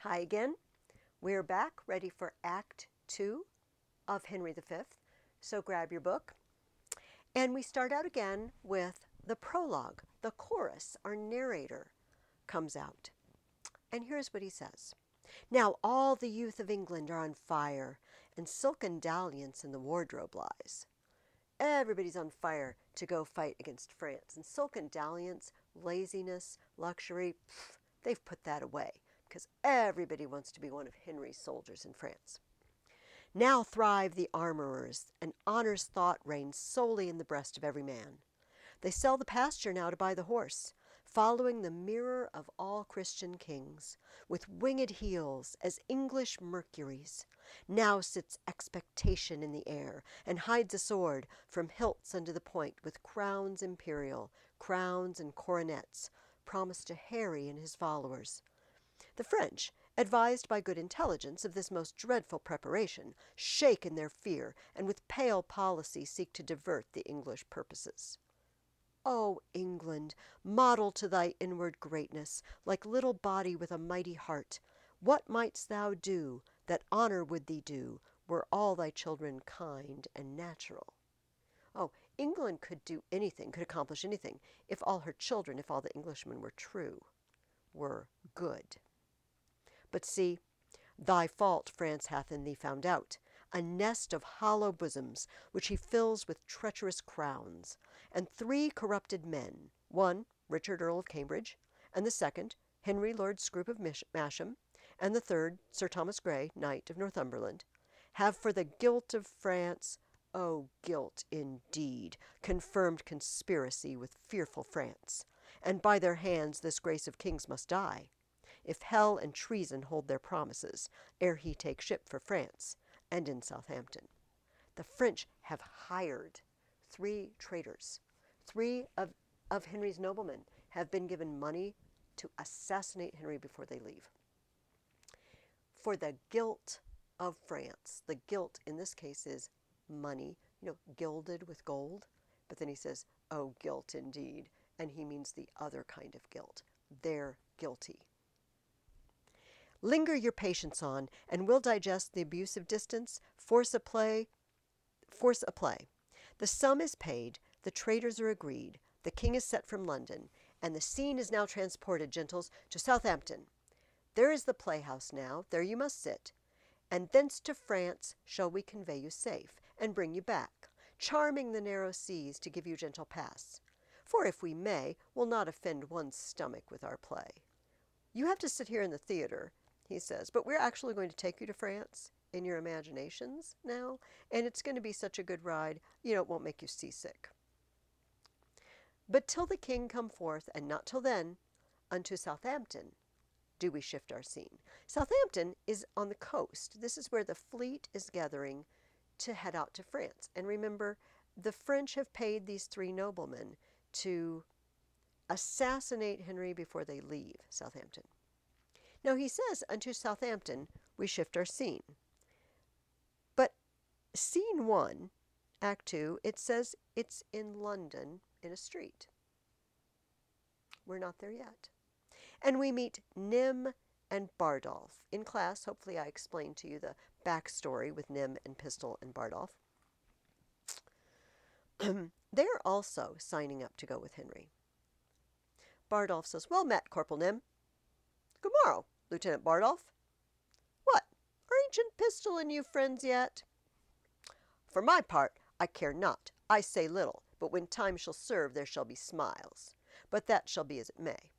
Hi again. We're back ready for Act 2 of Henry V. So grab your book. And we start out again with the prologue. The chorus, our narrator, comes out. And here's what he says. Now all the youth of England are on fire, and silken dalliance in the wardrobe lies. Everybody's on fire to go fight against France. And silken dalliance, laziness, luxury, they've put that away because everybody wants to be one of Henry's soldiers in France. Now thrive the armorers, and honor's thought reigns solely in the breast of every man. They sell the pasture now to buy the horse, following the mirror of all Christian kings, with winged heels as English Mercuries. Now sits expectation in the air, and hides a sword from hilts unto the point, with crowns imperial, crowns and coronets, promised to Harry and his followers. The French, advised by good intelligence of this most dreadful preparation, shake in their fear, and with pale policy seek to divert the English purposes. O England, model to thy inward greatness, like little body with a mighty heart, what mightst thou do that honor would thee do, were all thy children kind and natural? Oh, England could do anything, could accomplish anything, if all her children, if all the Englishmen were true, were good. But see, thy fault France hath in thee found out, a nest of hollow bosoms, which he fills with treacherous crowns, and 3 corrupted men, one Richard Earl of Cambridge, and the second Henry Lord Scrope of Masham, and the third Sir Thomas Grey, Knight of Northumberland, have for the guilt of France, oh guilt indeed, confirmed conspiracy with fearful France, and by their hands this grace of kings must die, if hell and treason hold their promises, ere he take ship for France, and in Southampton. The French have hired 3 traitors. 3 of Henry's noblemen have been given money to assassinate Henry before they leave. For the guilt of France, the guilt in this case is money, gilded with gold. But then he says, oh, guilt indeed. And he means the other kind of guilt. They're guilty. Linger your patience on, and we'll digest the abuse of distance, force a play. The sum is paid, the traitors are agreed, the king is set from London, and the scene is now transported, gentles, to Southampton. There is the playhouse now, there you must sit, and thence to France shall we convey you safe, and bring you back, charming the narrow seas to give you gentle pass. For if we may, we'll not offend one's stomach with our play. You have to sit here in the theater, he says, but we're actually going to take you to France in your imaginations now, and it's going to be such a good ride, it won't make you seasick. But till the king come forth, and not till then, unto Southampton do we shift our scene. Southampton is on the coast. This is where the fleet is gathering to head out to France. And remember, the French have paid these 3 noblemen to assassinate Henry before they leave Southampton. Now he says, unto Southampton we shift our scene. But scene 1, Act 2, it says it's in London in a street. We're not there yet. And we meet Nym and Bardolph. In class, hopefully I explained to you the backstory with Nym and Pistol and Bardolph. They're also signing up to go with Henry. Bardolph says, well met, Corporal Nym. Good morrow, Lieutenant Bardolph. What, are Ancient Pistol and you friends yet? For my part, I care not. I say little, but when time shall serve there shall be smiles. But that shall be as it may.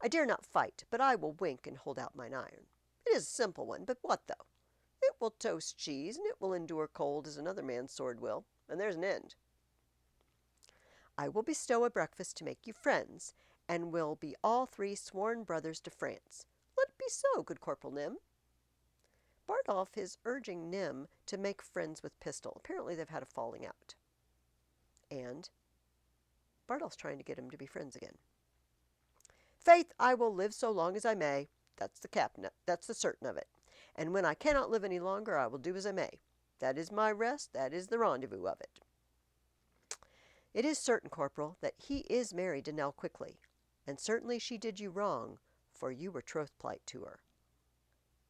I dare not fight, but I will wink and hold out mine iron. It is a simple one, but what though? It will toast cheese, and it will endure cold as another man's sword will, and there's an end. I will bestow a breakfast to make you friends, and will be all 3 sworn brothers to France. Let it be so, good Corporal Nym. Bardolph is urging Nym to make friends with Pistol. Apparently they've had a falling out. And Bardolph's trying to get him to be friends again. Faith, I will live so long as I may. That's the certain of it. And when I cannot live any longer, I will do as I may. That is my rest, that is the rendezvous of it. It is certain, Corporal, that he is married to Nell Quickly, and certainly she did you wrong, for you were troth plight to her.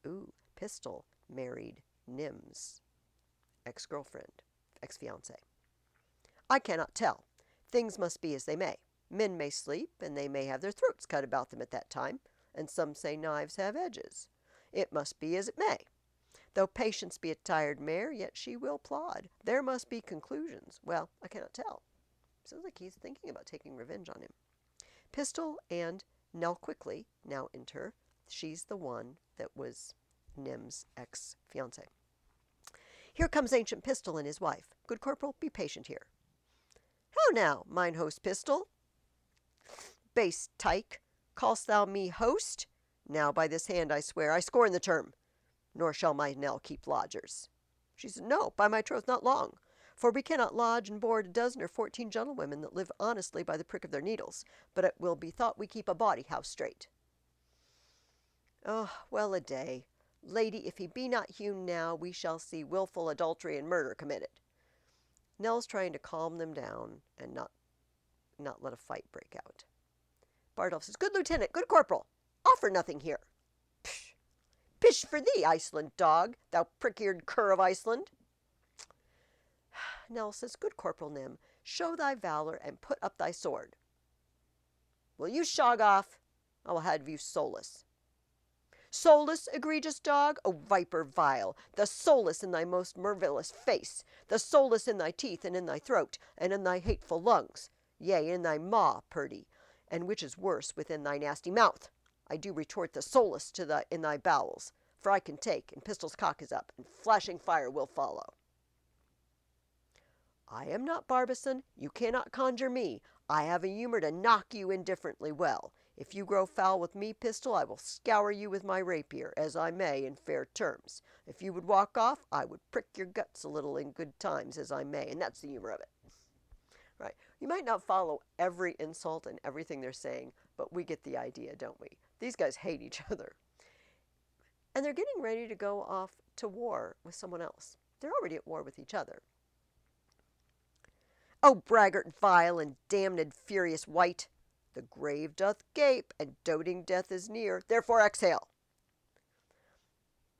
Ooh, Pistol married Nim's ex-girlfriend, ex-fiancé. I cannot tell. Things must be as they may. Men may sleep, and they may have their throats cut about them at that time, and some say knives have edges. It must be as it may. Though patience be a tired mare, yet she will plod. There must be conclusions. Well, I cannot tell. Sounds like he's thinking about taking revenge on him. Pistol and Nell Quickly now enter. She's the one that was Nim's ex-fiancé. Here comes ancient Pistol and his wife. Good corporal, be patient here. How now, mine host Pistol? Base tyke, call'st thou me host? Now by this hand I swear, I scorn the term, nor shall my Nell keep lodgers. She said, no, by my troth, not long. For we cannot lodge and board a dozen or 14 gentlewomen that live honestly by the prick of their needles, but it will be thought we keep a bawdy house straight. Oh, well a day. Lady, if he be not hewn now, we shall see wilful adultery and murder committed. Nell's trying to calm them down and not let a fight break out. Bardolph says, good lieutenant, good corporal, offer nothing here. Psh, pish for thee, Iceland dog, thou prick-eared cur of Iceland. Nell says, good Corporal Nim, show thy valor and put up thy sword. Will you shog off? I will have you soulless. Soulless, egregious dog? O viper vile, the soulless in thy most marvellous face, the soulless in thy teeth and in thy throat, and in thy hateful lungs, yea, in thy maw, Purdy, and which is worse, within thy nasty mouth. I do retort the soulless in thy bowels, for I can take, and Pistol's cock is up, and flashing fire will follow. I am not Barbizon, you cannot conjure me. I have a humour to knock you indifferently well. If you grow foul with me, Pistol, I will scour you with my rapier, as I may in fair terms. If you would walk off, I would prick your guts a little in good times, as I may, and that's the humour of it. Right? You might not follow every insult and everything they're saying, but we get the idea, don't we? These guys hate each other. And they're getting ready to go off to war with someone else. They're already at war with each other. O braggart vile and damned furious wight, the grave doth gape, and doting death is near, therefore exhale.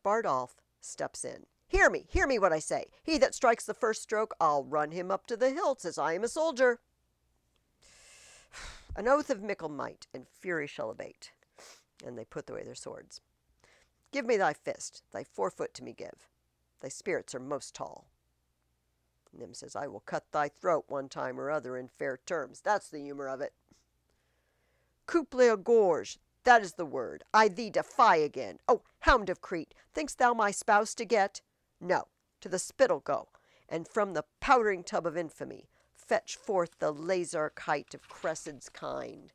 Bardolph steps in. Hear me what I say. He that strikes the first stroke, I'll run him up to the hilts, as I am a soldier. An oath of mickle might, and fury shall abate. And they put away their swords. Give me thy fist, thy forefoot to me give. Thy spirits are most tall. Nim says, I will cut thy throat one time or other in fair terms. That's the humour of it. Couple à gorge, that is the word. I thee defy again. O hound of Crete, think'st thou my spouse to get? No, to the spittle go, and from the powdering tub of infamy fetch forth the lazark height of Cressid's kind.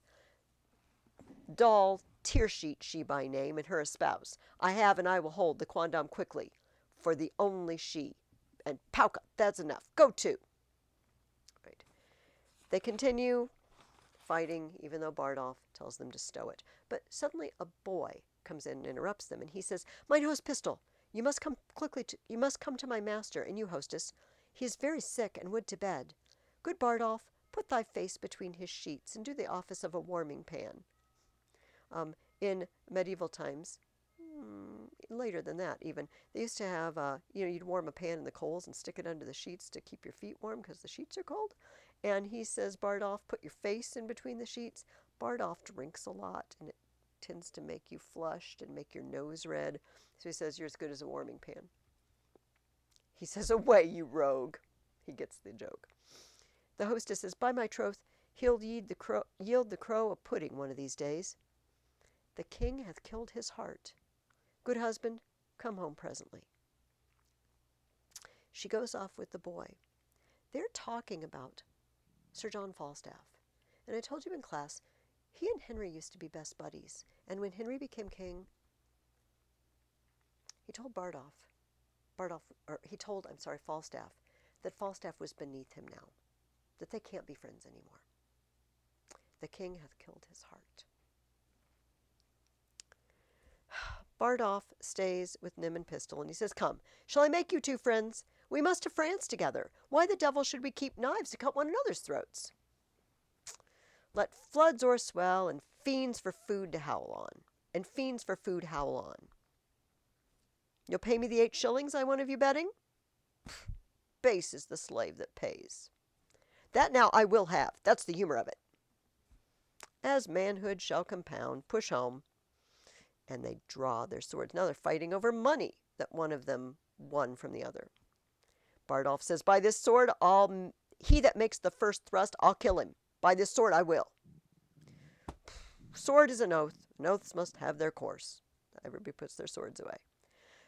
Doll Tearsheet she by name, and her a spouse. I have and I will hold the quondam quickly, for the only she. And Pauka, that's enough. Go to. Right. They continue fighting, even though Bardolph tells them to stow it. But suddenly a boy comes in and interrupts them, and he says, Mine host Pistol, you must come to my master, and you, hostess. He is very sick and would to bed. Good Bardolph, put thy face between his sheets, and do the office of a warming pan. In medieval times, later than that even, they used to have, you'd warm a pan in the coals and stick it under the sheets to keep your feet warm because the sheets are cold. And he says, Bardolph, put your face in between the sheets. Bardolph drinks a lot, and it tends to make you flushed and make your nose red. So he says, you're as good as a warming pan. He says, away, you rogue. He gets the joke. The hostess says, by my troth, he'll yield the crow a pudding one of these days. The king hath killed his heart. Good husband, come home presently. She goes off with the boy. They're talking about Sir John Falstaff. And I told you in class, he and Henry used to be best buddies. And when Henry became king, he told Falstaff, that Falstaff was beneath him now, that they can't be friends anymore. The king hath killed his heart. Bardolph stays with Nim and Pistol, and he says, come, shall I make you two friends? We must to France together. Why the devil should we keep knives to cut one another's throats? Let floods o'erswell, and fiends for food to howl on. You'll pay me the 8 shillings I won of you betting? Base is the slave that pays. That now I will have. That's the humor of it. As manhood shall compound, push home. And they draw their swords. Now they're fighting over money that one of them won from the other. Bardolph says, by this sword, he that makes the first thrust, I'll kill him. By this sword I will. Sword is an oath, and oaths must have their course. Everybody puts their swords away.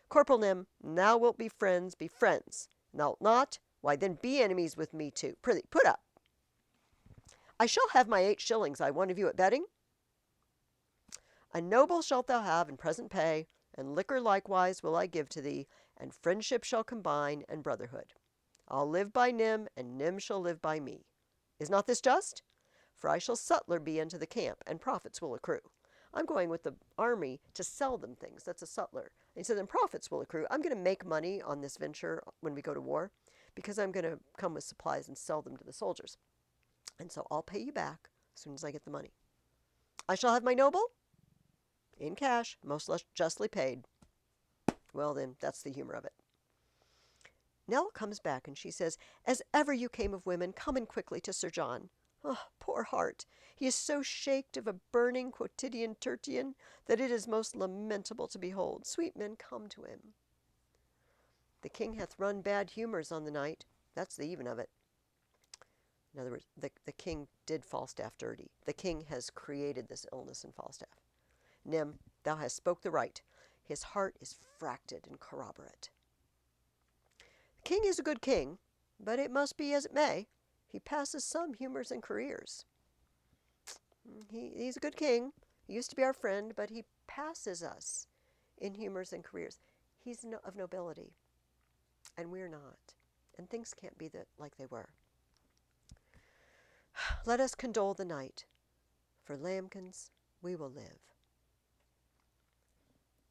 Corporal Nym, thou wilt be friends, be friends. Thou'lt not, why then be enemies with me too. Prithee, put up. I shall have my 8 shillings I won of you at betting. A noble shalt thou have in present pay, and liquor likewise will I give to thee, and friendship shall combine, and brotherhood. I'll live by Nym, and Nym shall live by me. Is not this just? For I shall sutler be unto the camp, and profits will accrue. I'm going with the army to sell them things. That's a sutler. And so then profits will accrue. I'm going to make money on this venture when we go to war, because I'm going to come with supplies and sell them to the soldiers. And so I'll pay you back as soon as I get the money. I shall have my noble in cash, most justly paid. Well, then, that's the humor of it. Nell comes back and she says, as ever you came of women, come in quickly to Sir John. Oh, poor heart! He is so shaked of a burning quotidian tertian that it is most lamentable to behold. Sweet men, come to him. The king hath run bad humours on the night. That's the even of it. In other words, the king did Falstaff dirty. The king has created this illness in Falstaff. Nym, thou hast spoke the right. His heart is fracted and corroborate. The king is a good king, but it must be as it may. He passes some humours and careers. He's a good king. He used to be our friend, but he passes us in humours and careers. He's of nobility, and we're not. And things can't be like they were. Let us condole the night. For lambkins we will live.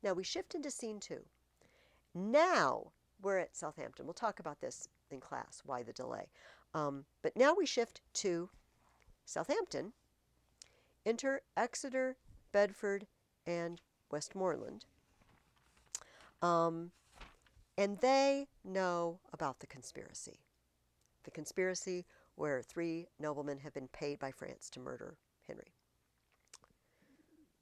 Now we shift into scene 2. Now we're at Southampton. We'll talk about this in class, why the delay. But now we shift to Southampton. Enter Exeter, Bedford, and Westmoreland. And they know about the conspiracy. The conspiracy where 3 noblemen have been paid by France to murder Henry.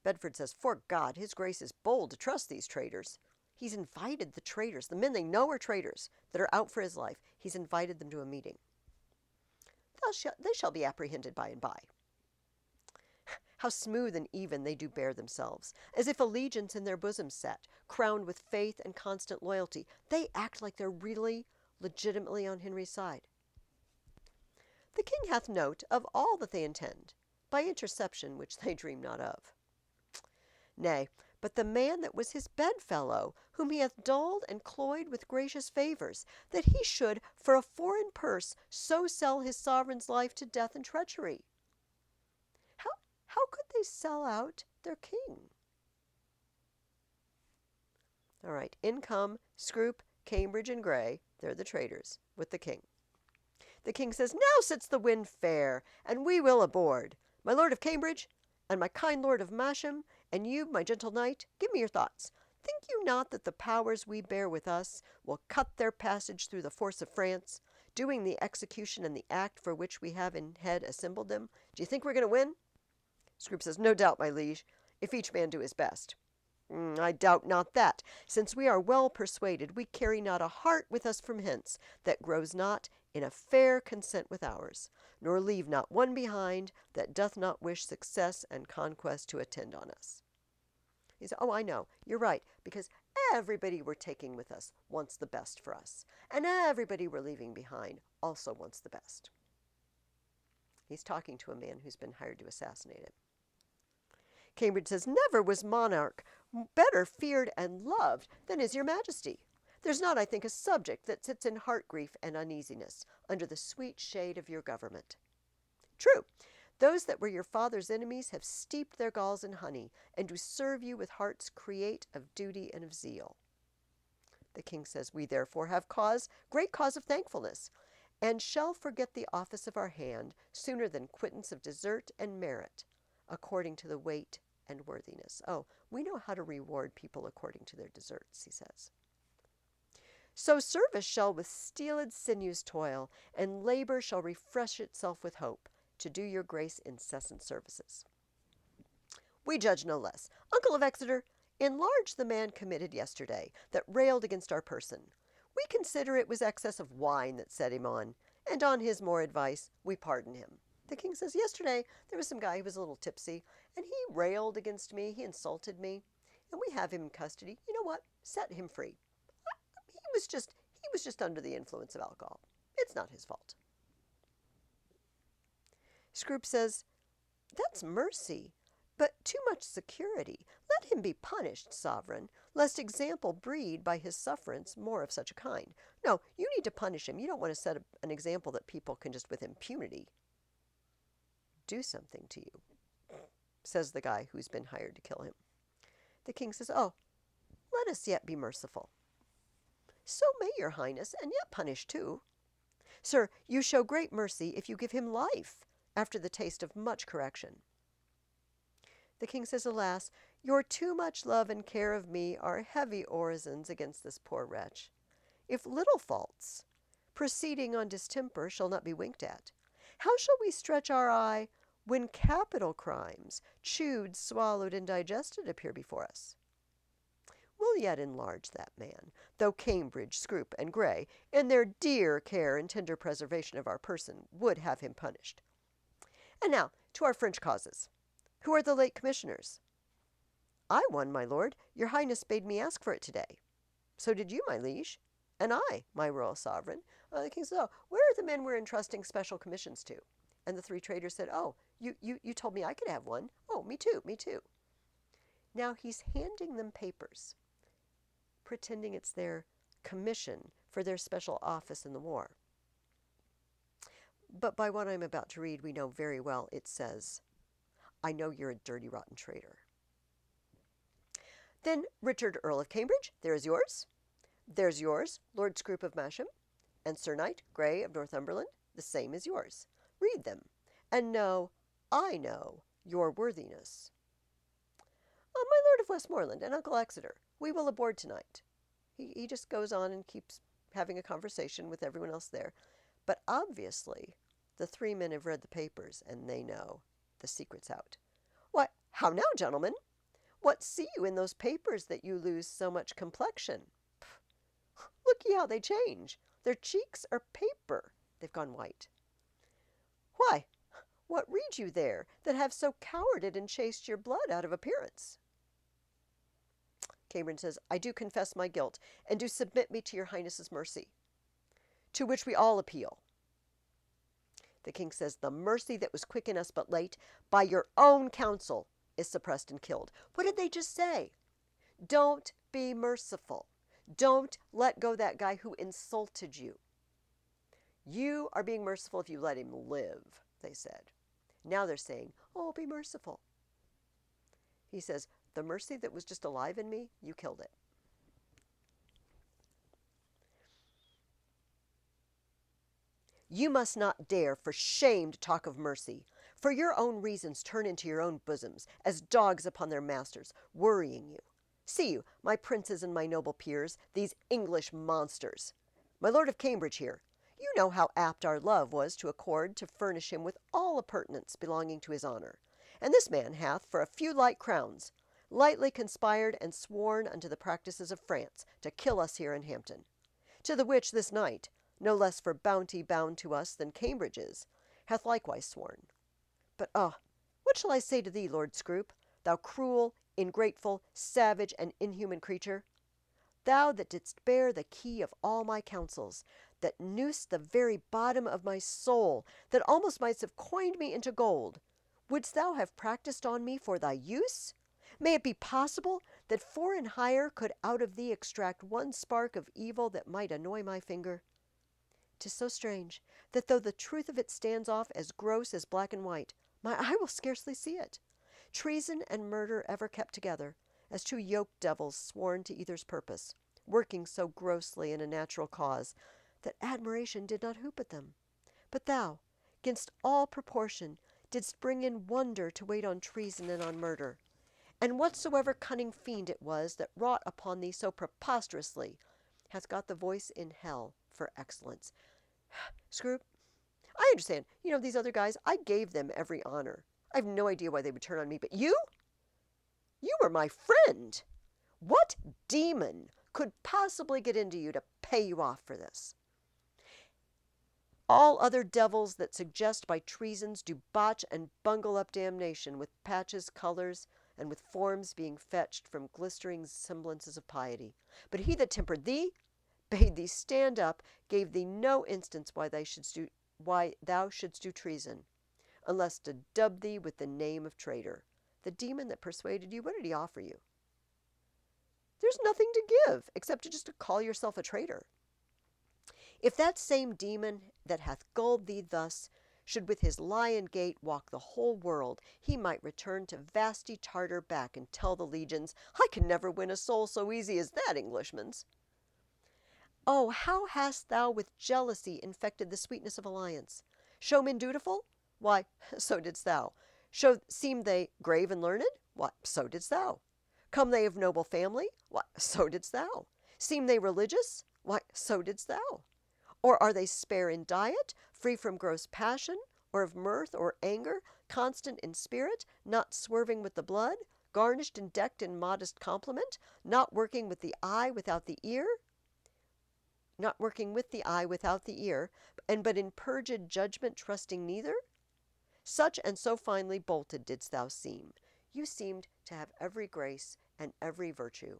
Bedford says, for God, his grace is bold to trust these traitors. He's invited the traitors, the men they know are traitors, that are out for his life. He's invited them to a meeting. They shall be apprehended by and by. How smooth and even they do bear themselves, as if allegiance in their bosoms set, crowned with faith and constant loyalty. They act like they're really, legitimately on Henry's side. The king hath note of all that they intend, by interception which they dream not of. Nay, but the man that was his bedfellow, whom he hath dulled and cloyed with gracious favours, that he should for a foreign purse so sell his sovereign's life to death and treachery. How could they sell out their king? All right, in come Scroop, Cambridge, and Grey. They're the traitors with the king. The king says, now sits the wind fair, and we will aboard. My lord of Cambridge, and my kind lord of Masham, and you, my gentle knight, give me your thoughts. Think you not that the powers we bear with us will cut their passage through the force of France, doing the execution and the act for which we have in head assembled them? Do you think we're going to win? Scroop says, no doubt, my liege, if each man do his best. I doubt not that, since we are well persuaded we carry not a heart with us from hence that grows not in a fair consent with ours, nor leave not one behind that doth not wish success and conquest to attend on us. He said, oh, I know, you're right, because everybody we're taking with us wants the best for us, and everybody we're leaving behind also wants the best. He's talking to a man who's been hired to assassinate him. Cambridge says, never was monarch better feared and loved than is your majesty. There's not, I think, a subject that sits in heart grief and uneasiness under the sweet shade of your government. True, those that were your father's enemies have steeped their galls in honey, and do serve you with hearts create of duty and of zeal. The king says, we therefore have great cause of thankfulness, and shall forget the office of our hand sooner than quittance of desert and merit, according to the weight and worthiness. Oh, we know how to reward people according to their deserts, he says. So service shall with steeled sinews toil, and labor shall refresh itself with hope, to do your grace incessant services. We judge no less. Uncle of Exeter, enlarge the man committed yesterday, that railed against our person. We consider it was excess of wine that set him on, and on his more advice, we pardon him. The king says, yesterday there was some guy who was a little tipsy, and he railed against me, he insulted me, and we have him in custody. You know what? Set him free. He was just under the influence of alcohol. It's not his fault. Scroop says, that's mercy, but too much security. Let him be punished, sovereign, lest example breed by his sufferance more of such a kind. No, you need to punish him. You don't want to set an example that people can just with impunity do something to you, says the guy who's been hired to kill him. The king says, oh, let us yet be merciful. So may your highness, and yet punish too. Sir, you show great mercy if you give him life, after the taste of much correction. The king says, alas, your too much love and care of me are heavy orisons against this poor wretch. If little faults, proceeding on distemper, shall not be winked at, how shall we stretch our eye when capital crimes, chewed, swallowed, and digested, appear before us? We'll yet enlarge that man, though Cambridge, Scroop, and Grey, in their dear care and tender preservation of our person, would have him punished. And now, to our French causes. Who are the late commissioners? I one, my lord. Your highness bade me ask for it today. So did you, my liege. And I, my royal sovereign. The king said, oh, where are the men we're entrusting special commissions to? And the three traders said, oh, you told me I could have one. Oh, me too, me too. Now he's handing them papers, pretending it's their commission for their special office in the war. But by what I'm about to read, we know very well it says, I know you're a dirty, rotten traitor. Then Richard, Earl of Cambridge, there is yours. There's yours, Lord Scroop of Masham, and Sir Knight Grey of Northumberland, the same is yours. Read them, and know, I know, your worthiness. Oh, my Lord of Westmoreland and Uncle Exeter, we will aboard tonight. He just goes on and keeps having a conversation with everyone else there. But obviously, the three men have read the papers, and they know the secret's out. Why, how now, gentlemen? What see you in those papers that you lose so much complexion? Look ye how they change. Their cheeks are paper. They've gone white. Why, what read you there that have so cowarded and chased your blood out of appearance? Cambridge says, I do confess my guilt, and do submit me to your highness's mercy, to which we all appeal. The king says, the mercy that was quick in us but late, by your own counsel, is suppressed and killed. What did they just say? Don't be merciful. Don't let go that guy who insulted you. You are being merciful if you let him live, they said. Now they're saying, oh, be merciful. He says, the mercy that was just alive in me, you killed it. You must not dare for shame to talk of mercy. For your own reasons turn into your own bosoms, as dogs upon their masters, worrying you. See you, my princes and my noble peers, these English monsters. My Lord of Cambridge here, you know how apt our love was to accord to furnish him with all appurtenance belonging to his honour. And this man hath, for a few light crowns, lightly conspired and sworn unto the practices of France to kill us here in Hampton. To the which this knight, no less for bounty bound to us than Cambridge is, hath likewise sworn. But, what shall I say to thee, Lord Scroop, thou cruel, ingrateful, savage, and inhuman creature? Thou that didst bear the key of all my counsels, that knew'st the very bottom of my soul, that almost mightst have coined me into gold, wouldst thou have practised on me for thy use? May it be possible that foreign hire could out of thee extract one spark of evil that might annoy my finger? 'Tis so strange, that though the truth of it stands off as gross as black and white, my eye will scarcely see it. Treason and murder ever kept together, as two yoked devils sworn to either's purpose, working so grossly in a natural cause, that admiration did not hoop at them. But thou, 'gainst all proportion, didst bring in wonder to wait on treason and on murder. And whatsoever cunning fiend it was that wrought upon thee so preposterously, hath got the voice in hell for excellence. Scroop, I understand. These other guys, I gave them every honor. I have no idea why they would turn on me, but you? You were my friend. What demon could possibly get into you to pay you off for this? All other devils that suggest by treasons do botch and bungle up damnation with patches, colors, and with forms being fetched from glistering semblances of piety. But he that tempered thee, bade thee stand up, gave thee no instance why thou shouldst do treason, unless to dub thee with the name of traitor. The demon that persuaded you, what did he offer you? There's nothing to give, except just to call yourself a traitor. If that same demon that hath gulled thee thus should with his lion gait walk the whole world, he might return to vasty Tartar back and tell the legions, I can never win a soul so easy as that Englishman's. Oh, how hast thou with jealousy infected the sweetness of alliance? Show men dutiful? Why, so didst thou. Seem they grave and learned? Why, so didst thou. Come they of noble family? Why, so didst thou. Seem they religious? Why, so didst thou. Or are they spare in diet, free from gross passion, or of mirth or anger, constant in spirit, not swerving with the blood, garnished and decked in modest compliment, not working with the eye without the ear, and but in purged judgment trusting neither? Such and so finely bolted didst thou seem. You seemed to have every grace and every virtue.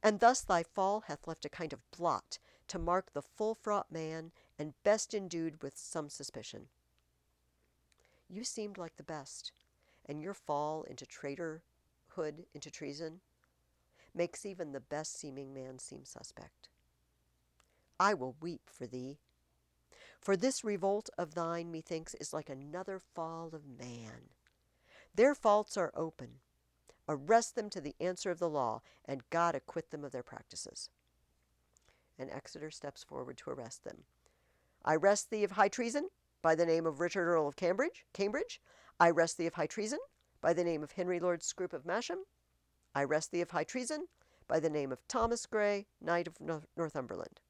And thus thy fall hath left a kind of blot to mark the full-fraught man and best endued with some suspicion. You seemed like the best, and your fall into traitorhood, into treason, makes even the best-seeming man seem suspect. I will weep for thee. For this revolt of thine, methinks, is like another fall of man. Their faults are open. Arrest them to the answer of the law, and God acquit them of their practices. And Exeter steps forward to arrest them. I arrest thee of high treason, by the name of Richard Earl of Cambridge. I arrest thee of high treason, by the name of Henry Lord Scroop of Masham. I arrest thee of high treason, by the name of Thomas Grey, Knight of Northumberland.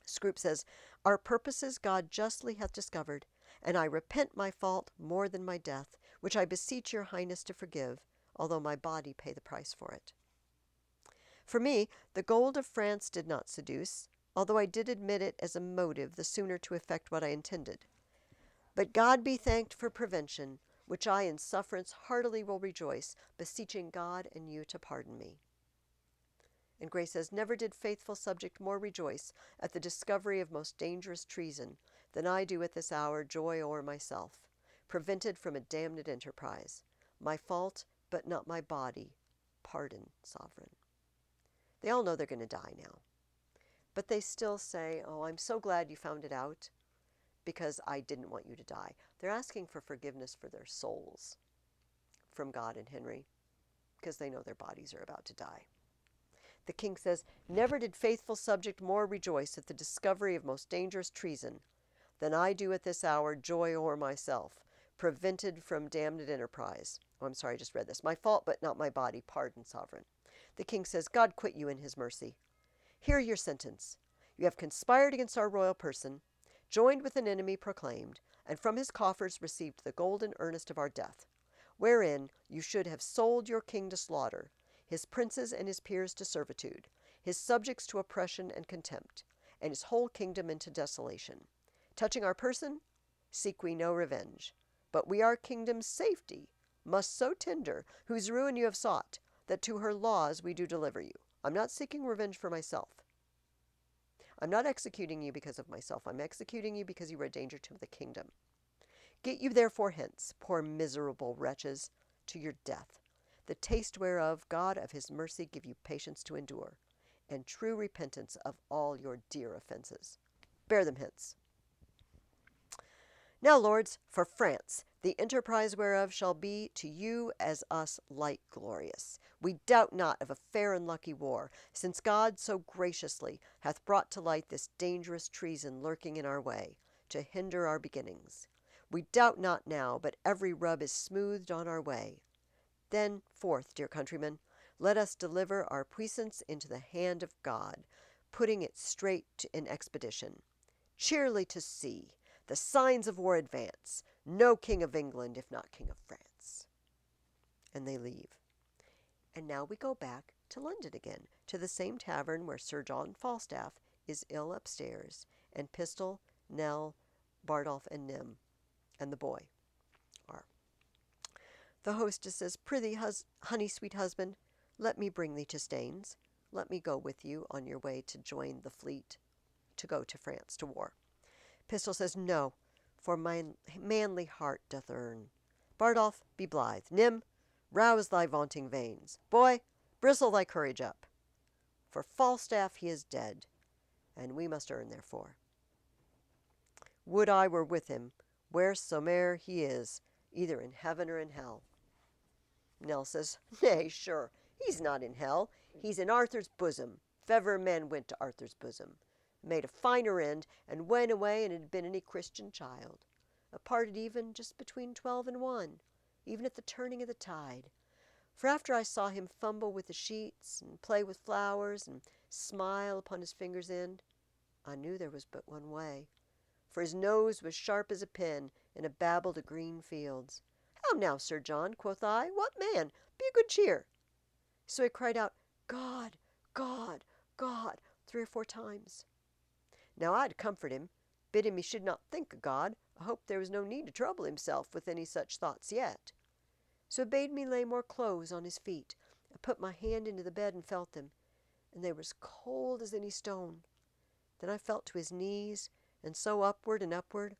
Scroop says, Our purposes God justly hath discovered, and I repent my fault more than my death, which I beseech your highness to forgive, although my body pay the price for it. For me, the gold of France did not seduce, although I did admit it as a motive the sooner to effect what I intended. But God be thanked for prevention, which I in sufferance heartily will rejoice, beseeching God and you to pardon me. And Gray says, Never did faithful subject more rejoice at the discovery of most dangerous treason than I do at this hour joy o'er myself, prevented from a damned enterprise. My fault, but not my body. Pardon, sovereign. They all know they're going to die now. But they still say, oh, I'm so glad you found it out because I didn't want you to die. They're asking for forgiveness for their souls from God and Henry because they know their bodies are about to die. The king says, Never did faithful subject more rejoice at the discovery of most dangerous treason than I do at this hour joy o'er myself, prevented from damned enterprise. Oh, I'm sorry, I just read this. My fault, but not my body. Pardon, sovereign. The king says, God quit you in his mercy. Hear your sentence. You have conspired against our royal person, joined with an enemy proclaimed, and from his coffers received the golden earnest of our death, wherein you should have sold your king to slaughter, his princes and his peers to servitude, his subjects to oppression and contempt, and his whole kingdom into desolation. Touching our person, seek we no revenge, but we our kingdom's safety must so tender, whose ruin you have sought, that to her laws we do deliver you. I'm not seeking revenge for myself. I'm not executing you because of myself. I'm executing you because you are a danger to the kingdom. Get you therefore hence, poor miserable wretches, to your death, the taste whereof God of his mercy give you patience to endure, and true repentance of all your dear offences. Bear them hence. Now, lords, for France, the enterprise whereof shall be to you as us light glorious. We doubt not of a fair and lucky war, since God so graciously hath brought to light this dangerous treason lurking in our way, to hinder our beginnings. We doubt not now, but every rub is smoothed on our way. Then forth, dear countrymen, Let us deliver our puissance into the hand of God, putting it straight in expedition. Cheerly to sea, the signs of war advance. No king of England, if not king of France. And they leave. And now we go back to London again, to the same tavern where Sir John Falstaff is ill upstairs, and Pistol, Nell, Bardolph, and Nym, and the boy are. The hostess says, Prithee, honey, sweet husband, let me bring thee to Staines. Let me go with you on your way to join the fleet, to go to France to war. Pistol says, No, for my manly heart doth earn. Bardolph, be blithe. Nym, rouse thy vaunting veins. Boy, bristle thy courage up. For Falstaff he is dead, and we must earn therefore. Would I were with him, wheresoe'er he is, either in heaven or in hell. Nell says, Nay, sure, he's not in hell. He's in Arthur's bosom, if ever men went to Arthur's bosom. Made a finer end, and went away and had been any Christian child. Parted even just between 12 and 1, even at the turning of the tide. For after I saw him fumble with the sheets, and play with flowers, and smile upon his finger's end, I knew there was but one way. For his nose was sharp as a pin, and a babbled of green fields. How now, Sir John, quoth I, what man? Be of good cheer. So he cried out, God, God, God, 3 or 4 times. Now I'd comfort him, bid him he should not think of God. I hoped there was no need to trouble himself with any such thoughts yet. So he bade me lay more clothes on his feet. I put my hand into the bed and felt them, and they were as cold as any stone. Then I felt to his knees, and so upward and upward,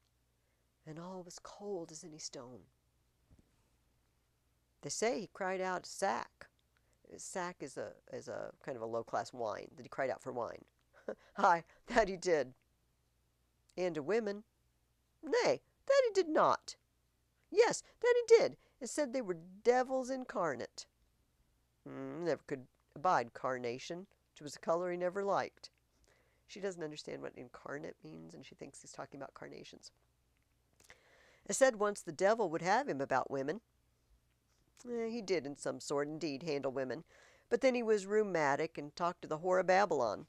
and all was cold as any stone. They say he cried out sack. Sack is a kind of a low-class wine, that he cried out for wine. Aye, that he did. And to women. Nay, that he did not. Yes, that he did, and said they were devils incarnate. Never could abide carnation, which was a color he never liked. She doesn't understand what incarnate means, and she thinks he's talking about carnations. I said once the devil would have him about women. He did in some sort, indeed, handle women, but then he was rheumatic and talked to the whore of Babylon.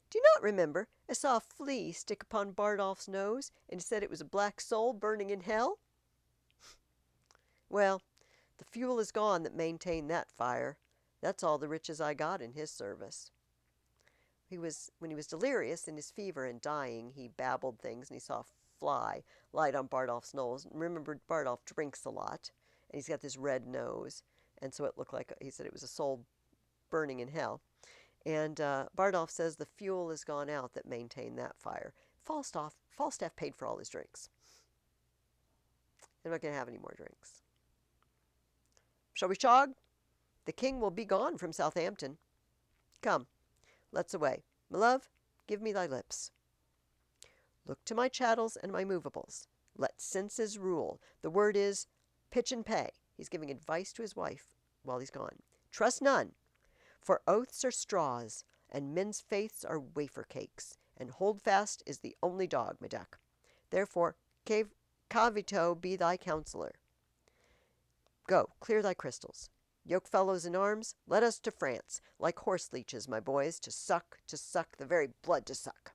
Do you not remember I saw a flea stick upon Bardolph's nose, and he said it was a black soul burning in hell? Well, the fuel is gone that maintained that fire. That's all the riches I got in his service. When he was delirious in his fever and dying, he babbled things, and he saw a fly light on Bardolph's nose. Remembered Bardolph drinks a lot, and he's got this red nose, and so it looked like, he said it was a soul burning in hell. And Bardolph says the fuel has gone out that maintained that fire. Falstaff paid for all his drinks. I'm not going to have any more drinks. Shall we shog? The king will be gone from Southampton. Come, let's away. My love, give me thy lips. Look to my chattels and my movables. Let senses rule. The word is pitch and pay. He's giving advice to his wife while he's gone. Trust none. For oaths are straws, and men's faiths are wafer cakes, and holdfast is the only dog, my duck. Therefore, Cavito be thy counsellor. Go, clear thy crystals. Yoke fellows in arms, let us to France, like horse leeches, my boys, to suck, the very blood to suck.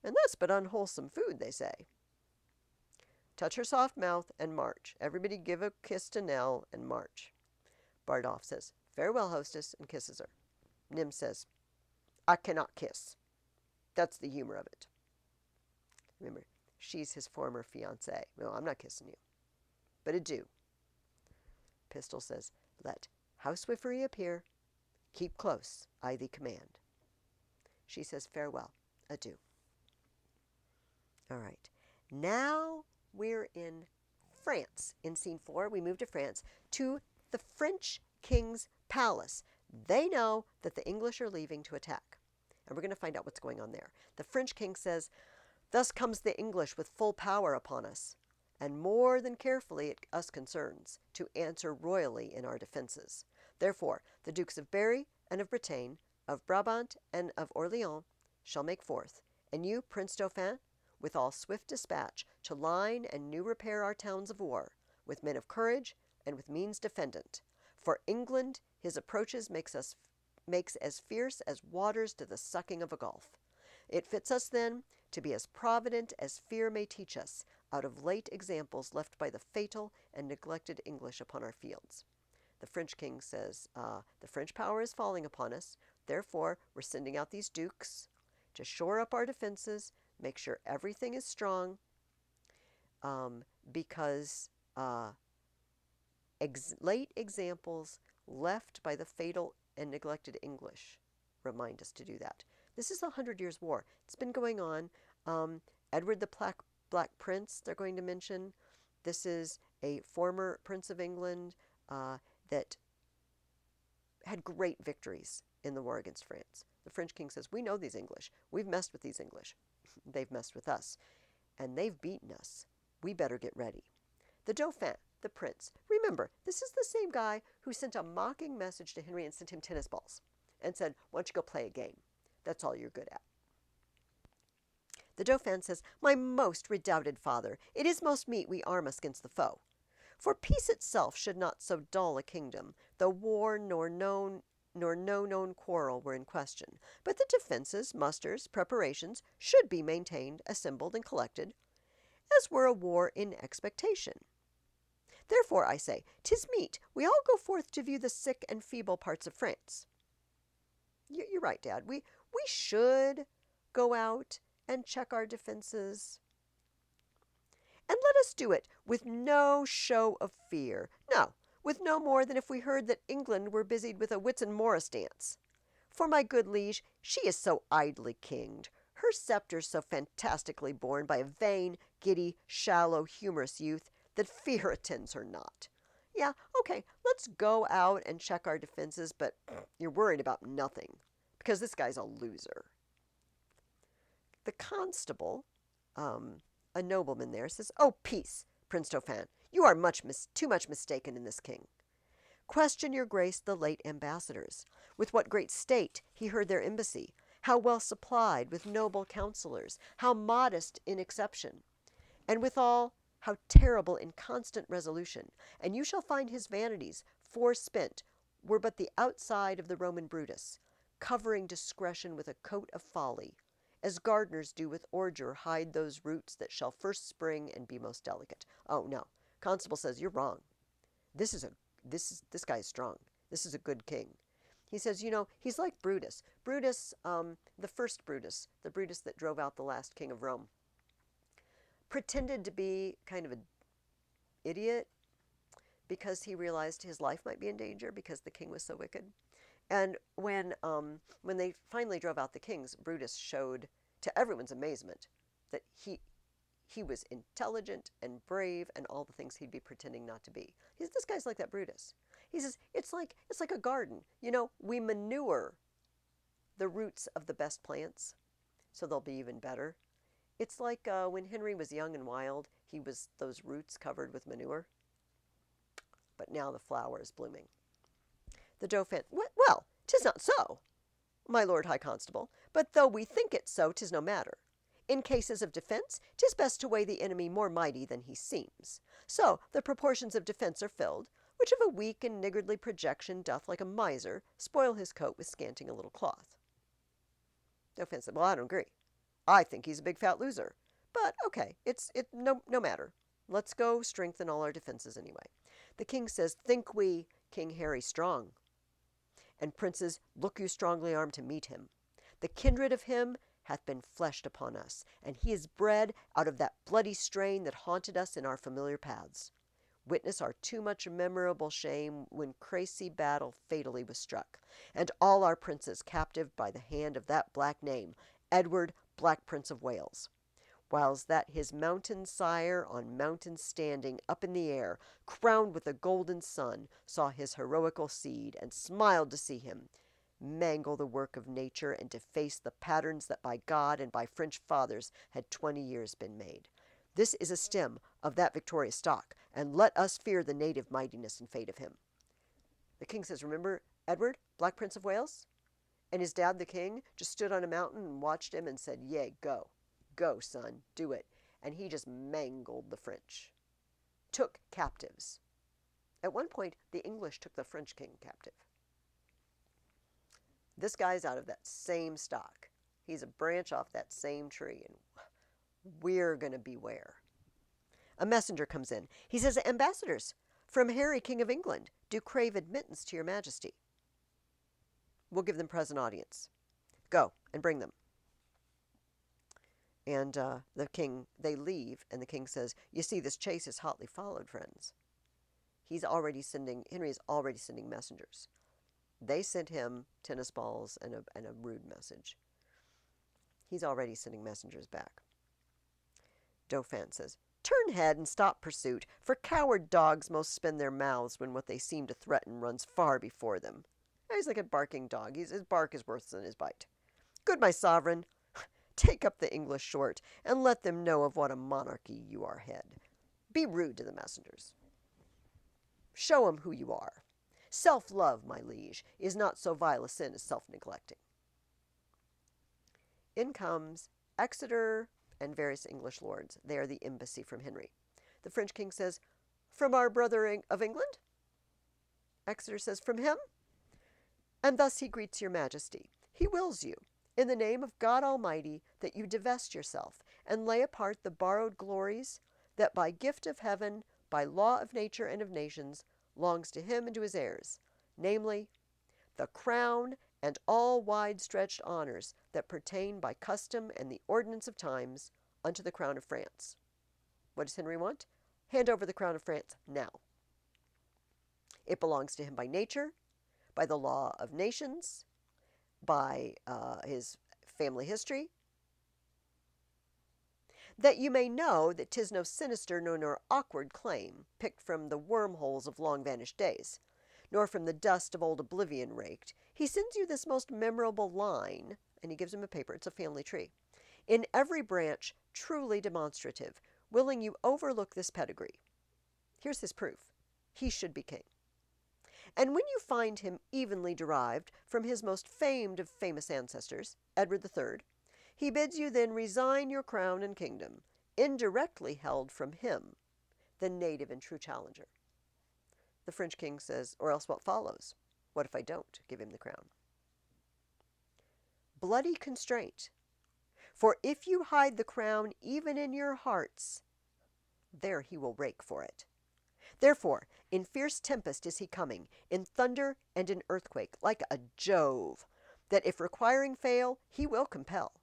And that's but unwholesome food, they say. Touch her soft mouth and march. Everybody give a kiss to Nell and march. Bardolph says, Farewell, hostess, and kisses her. Nym says, I cannot kiss. That's the humor of it. Remember, she's his former fiancée. No, I'm not kissing you. But adieu. Pistol says, Let housewifery appear. Keep close, I thee command. She says, Farewell, adieu. All right. Now we're in France. In scene 4, we move to France, to the French king's palace. They know that the English are leaving to attack. And we're going to find out what's going on there. The French king says, Thus comes the English with full power upon us, and more than carefully it us concerns, to answer royally in our defences. Therefore, the Dukes of Berry and of Bretagne, of Brabant and of Orleans, shall make forth, and you, Prince Dauphin, with all swift dispatch, to line and new repair our towns of war, with men of courage and with means defendant. For England his approaches makes as fierce as waters to the sucking of a gulf. It fits us then to be as provident as fear may teach us, out of late examples left by the fatal and neglected English upon our fields. The French king says, the French power is falling upon us, therefore we're sending out these dukes to shore up our defenses, make sure everything is strong, because late examples left by the fatal and neglected English remind us to do that. This is the 100 Years' War. It's been going on. Edward the Black Prince, they're going to mention. This is a former Prince of England that had great victories in the war against France. The French king says, we know these English. We've messed with these English. They've messed with us. And they've beaten us. We better get ready. The Dauphin, the prince. Remember, this is the same guy who sent a mocking message to Henry and sent him tennis balls and said, why don't you go play a game? That's all you're good at. The Dauphin says, my most redoubted father, it is most meet we arm us against the foe. For peace itself should not so dull a kingdom, though war nor no known quarrel were in question. But the defences, musters, preparations should be maintained, assembled, and collected, as were a war in expectation. Therefore, I say, 'tis meet we all go forth to view the sick and feeble parts of France. You're right, Dad. We should go out and check our defenses. And let us do it with no show of fear. No, with no more than if we heard that England were busied with a Whitsun Morris dance. For my good liege, she is so idly kinged, her sceptre so fantastically borne by a vain, giddy, shallow, humorous youth, that fear attends her not. Yeah, okay, let's go out and check our defenses, but you're worried about nothing, because this guy's a loser. The constable, a nobleman there, says, oh, peace, Prince Dauphin, you are too much mistaken in this king. Question your grace the late ambassadors, with what great state he heard their embassy, how well supplied with noble counselors, how modest in exception, and withal how terrible in constant resolution, and you shall find his vanities forespent were but the outside of the Roman Brutus, covering discretion with a coat of folly, as gardeners do with ordure hide those roots that shall first spring and be most delicate. Oh no, Constable says you're wrong. This guy is strong. This is a good king. He says, he's like Brutus. Brutus, the first Brutus, the Brutus that drove out the last king of Rome, pretended to be kind of an idiot because he realized his life might be in danger because the king was so wicked. And when they finally drove out the kings, Brutus showed, to everyone's amazement, that he was intelligent and brave and all the things he'd be pretending not to be. This guy's like that Brutus. He says, it's like a garden. We manure the roots of the best plants so they'll be even better. It's like when Henry was young and wild, he was those roots covered with manure. But now the flower is blooming. The Dauphin, well, 'tis not so, my Lord High Constable, but though we think it so, 'tis no matter. In cases of defence, 'tis best to weigh the enemy more mighty than he seems. So the proportions of defence are filled, which of a weak and niggardly projection doth, like a miser, spoil his coat with scanting a little cloth. Dauphin said, well, I don't agree. I think he's a big fat loser. But okay, it's no matter. Let's go strengthen all our defenses anyway. The king says, think we King Harry strong. And princes, look you strongly armed to meet him. The kindred of him hath been fleshed upon us, and he is bred out of that bloody strain that haunted us in our familiar paths. Witness our too much memorable shame when Crecy battle fatally was struck, and all our princes captive by the hand of that black name, Edward, Black Prince of Wales. Whiles that his mountain sire on mountain standing up in the air, crowned with a golden sun, saw his heroical seed, and smiled to see him mangle the work of nature and deface the patterns that by God and by French fathers had 20 years been made. This is a stem of that victorious stock, and let us fear the native mightiness and fate of him. The king says, remember Edward, Black Prince of Wales? And his dad, the king, just stood on a mountain and watched him and said, yea, go. Go, son, do it. And he just mangled the French. Took captives. At one point, the English took the French king captive. This guy's out of that same stock. He's a branch off that same tree, and we're going to beware. A messenger comes in. He says, "Ambassadors from Harry, King of England, do crave admittance to your majesty. We'll give them present audience. Go and bring them." And they leave, and the king says, "You see, this chase is hotly followed, friends." Henry is already sending messengers. They sent him tennis balls and a rude message. He's already sending messengers back. Dauphin says, "Turn head and stop pursuit, for coward dogs most spin their mouths when what they seem to threaten runs far before them." He's like a barking dog. His bark is worse than his bite. "Good, my sovereign, take up the English short, and let them know of what a monarchy you are head. Be rude to the messengers. Show 'em who you are. Self-love, my liege, is not so vile a sin as self-neglecting." In comes Exeter and various English lords. They are the embassy from Henry. The French king says, "From our brother of England?" Exeter says, "From him." And thus he greets your majesty. He wills you, in the name of God Almighty, that you divest yourself and lay apart the borrowed glories that by gift of heaven, by law of nature and of nations, longs to him and to his heirs, namely, the crown and all wide-stretched honors that pertain by custom and the ordinance of times unto the crown of France. What does Henry want? Hand over the crown of France now. It belongs to him by nature, by the law of nations, by his family history, that you may know that 'tis no sinister nor awkward claim, picked from the wormholes of long-vanished days, nor from the dust of old oblivion raked. He sends you this most memorable line, and he gives him a paper, it's a family tree, in every branch truly demonstrative, willing you overlook this pedigree. Here's his proof. He should be king. And when you find him evenly derived from his most famed of famous ancestors, Edward III, he bids you then resign your crown and kingdom, indirectly held from him, the native and true challenger. The French king says, "Or else what follows? What if I don't give him the crown?" Bloody constraint. For if you hide the crown even in your hearts, there he will rake for it. Therefore, in fierce tempest is he coming, in thunder and in earthquake, like a Jove, that if requiring fail, he will compel,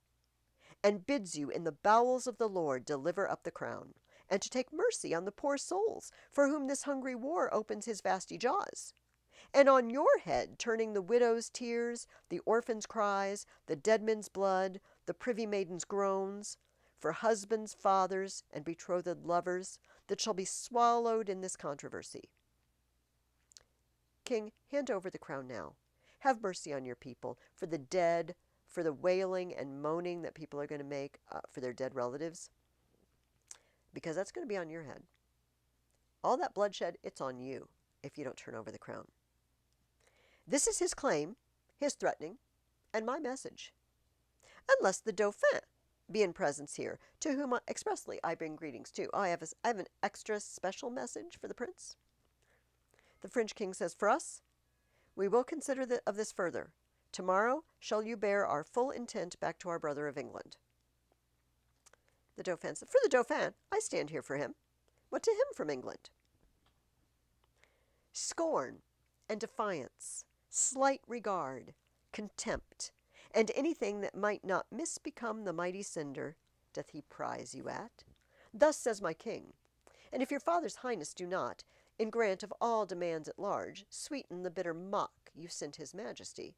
and bids you in the bowels of the Lord deliver up the crown, and to take mercy on the poor souls for whom this hungry war opens his vasty jaws, and on your head turning the widow's tears, the orphan's cries, the dead man's blood, the privy maiden's groans, for husbands, fathers, and betrothed lovers, that shall be swallowed in this controversy. King, hand over the crown now. Have mercy on your people, for the dead, for the wailing and moaning that people are going to make for their dead relatives, because that's going to be on your head. All that bloodshed, it's on you if you don't turn over the crown. This is his claim, his threatening, and my message. Unless the Dauphin be in presence here, to whom expressly I bring greetings too. I have an extra special message for the prince. The French king says, "For us, we will consider of this further. Tomorrow shall you bear our full intent back to our brother of England." The Dauphin said, "For the Dauphin, I stand here for him. What to him from England?" Scorn and defiance, slight regard, contempt, and anything that might not misbecome the mighty cinder, doth he prize you at. Thus says my king, and if your father's highness do not, in grant of all demands at large, sweeten the bitter mock you sent his majesty,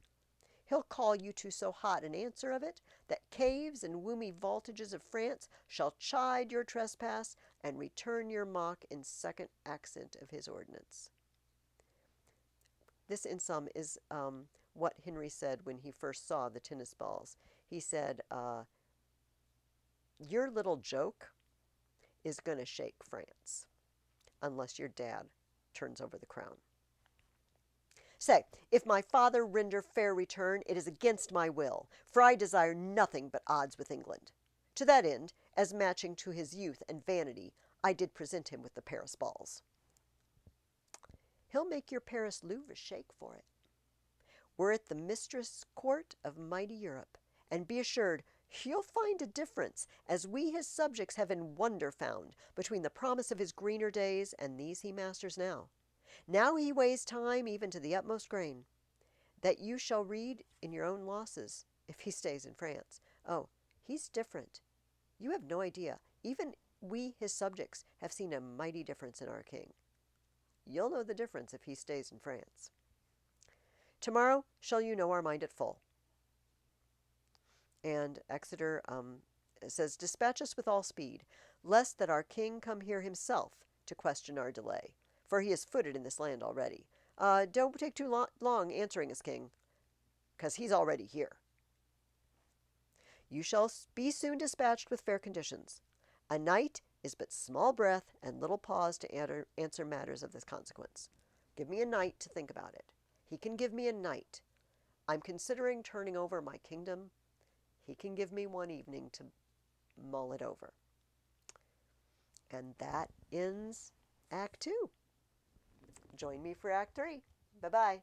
he'll call you to so hot an answer of it, that caves and woomy vaultages of France shall chide your trespass, and return your mock in second accent of his ordinance. This, in sum, is what Henry said when he first saw the tennis balls. He said, your little joke is going to shake France, unless your dad turns over the crown. Say, if my father render fair return, it is against my will, for I desire nothing but odds with England. To that end, as matching to his youth and vanity, I did present him with the Paris balls. He'll make your Paris Louvre shake for it. We're at the mistress court of mighty Europe, and be assured you'll find a difference, as we his subjects have in wonder found, between the promise of his greener days and these he masters now. Now he weighs time even to the utmost grain, that you shall read in your own losses, if he stays in France. Oh, he's different. You have no idea. Even we, his subjects, have seen a mighty difference in our king. You'll know the difference if he stays in France. Tomorrow shall you know our mind at full. And Exeter says, dispatch us with all speed, lest that our king come here himself to question our delay, for he is footed in this land already. Don't take too long answering us, king, because he's already here. You shall be soon dispatched with fair conditions. A night is but small breath and little pause to answer matters of this consequence. Give me a night to think about it. He can give me a night. I'm considering turning over my kingdom. He can give me one evening to mull it over. And that ends Act 2. Join me for Act 3. Bye-bye.